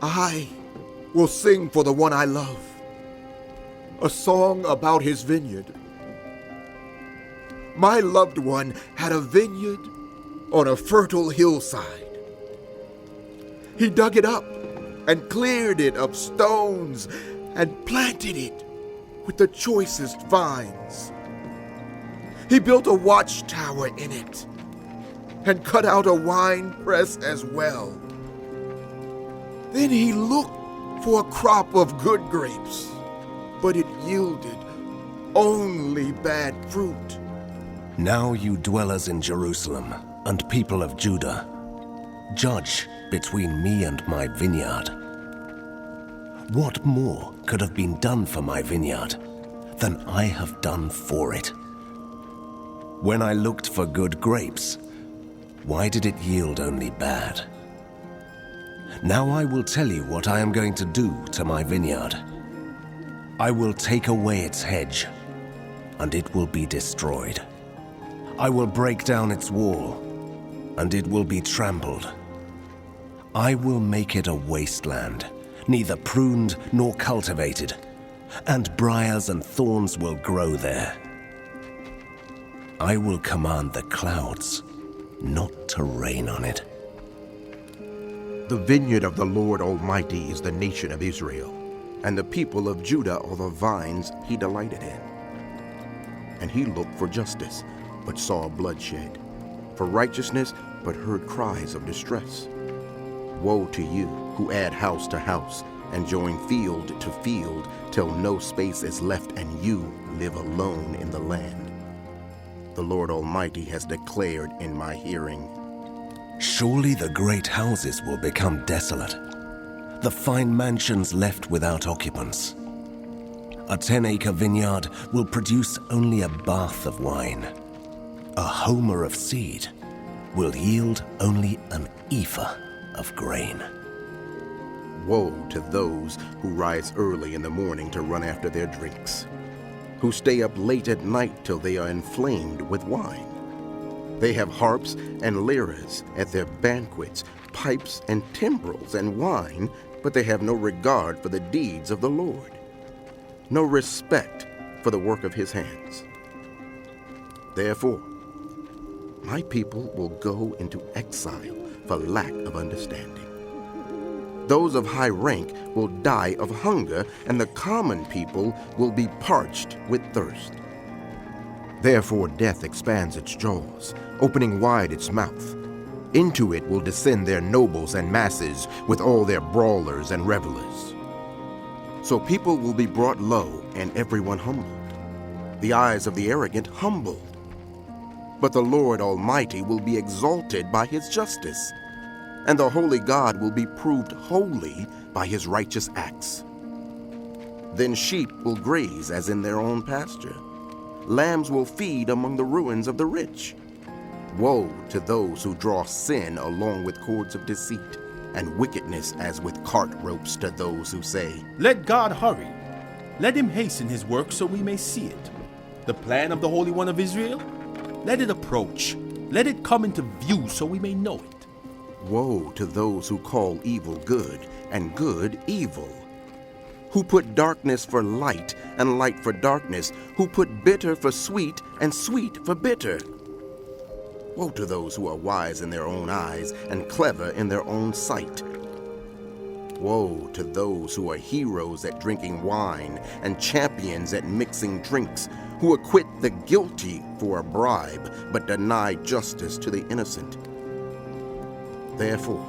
I will sing for the one I love, a song about his vineyard. My loved one had a vineyard on a fertile hillside. He dug it up and cleared it of stones and planted it with the choicest vines. He built a watchtower in it and cut out a wine press as well. Then he looked for a crop of good grapes, but it yielded only bad fruit. Now you dwellers in Jerusalem and people of Judah, judge between me and my vineyard. What more could have been done for my vineyard than I have done for it? When I looked for good grapes, why did it yield only bad? Now I will tell you what I am going to do to my vineyard. I will take away its hedge, and it will be destroyed. I will break down its wall, and it will be trampled. I will make it a wasteland, neither pruned nor cultivated, and briars and thorns will grow there. I will command the clouds not to rain on it. The vineyard of the Lord Almighty is the nation of Israel, and the people of Judah are the vines he delighted in. And he looked for justice, but saw bloodshed, for righteousness, but heard cries of distress. Woe to you who add house to house and join field to field till no space is left and you live alone in the land. The Lord Almighty has declared in my hearing. Surely the great houses will become desolate, the fine mansions left without occupants. A 10-acre vineyard will produce only a bath of wine. A homer of seed will yield only an ephah of grain. Woe to those who rise early in the morning to run after their drinks, who stay up late at night till they are inflamed with wine. They have harps and lyres at their banquets, pipes and timbrels and wine, but they have no regard for the deeds of the Lord, no respect for the work of his hands. Therefore, my people will go into exile for lack of understanding. Those of high rank will die of hunger, and the common people will be parched with thirst. Therefore death expands its jaws, opening wide its mouth. Into it will descend their nobles and masses with all their brawlers and revelers. So people will be brought low and everyone humbled, the eyes of the arrogant humbled. But the Lord Almighty will be exalted by his justice, and the holy God will be proved holy by his righteous acts. Then sheep will graze as in their own pasture. Lambs will feed among the ruins of the rich. Woe to those who draw sin along with cords of deceit, and wickedness as with cart ropes to those who say, Let God hurry. Let him hasten his work so we may see it. The plan of the Holy One of Israel, let it approach. Let it come into view so we may know it. Woe to those who call evil good and good evil, who put darkness for light and light for darkness, who put bitter for sweet and sweet for bitter. Woe to those who are wise in their own eyes and clever in their own sight. Woe to those who are heroes at drinking wine and champions at mixing drinks, who acquit the guilty for a bribe but deny justice to the innocent. Therefore,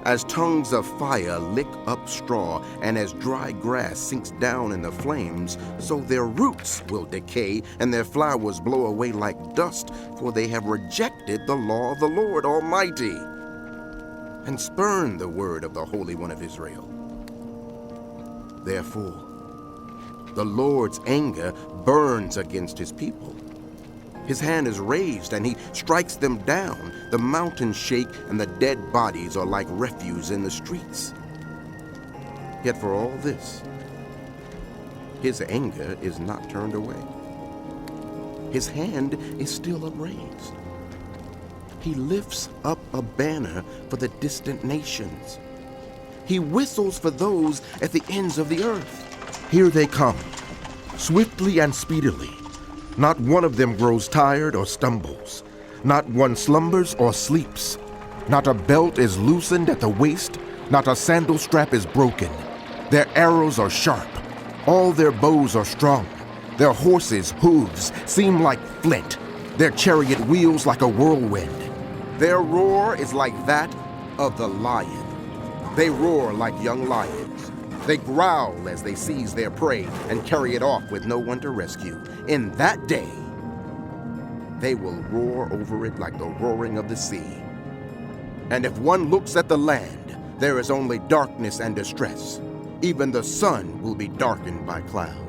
as tongues of fire lick up straw, and as dry grass sinks down in the flames, so their roots will decay, and their flowers blow away like dust, for they have rejected the law of the Lord Almighty, and spurned the word of the Holy One of Israel. Therefore, the Lord's anger burns against his people. His hand is raised, and he strikes them down. The mountains shake, and the dead bodies are like refuse in the streets. Yet for all this, his anger is not turned away. His hand is still upraised. He lifts up a banner for the distant nations. He whistles for those at the ends of the earth. Here they come, swiftly and speedily. Not one of them grows tired or stumbles. Not one slumbers or sleeps. Not a belt is loosened at the waist. Not a sandal strap is broken. Their arrows are sharp. All their bows are strong. Their horses' hooves seem like flint. Their chariot wheels like a whirlwind. Their roar is like that of the lion. They roar like young lions. They growl as they seize their prey and carry it off with no one to rescue. In that day, they will roar over it like the roaring of the sea. And if one looks at the land, there is only darkness and distress. Even the sun will be darkened by clouds.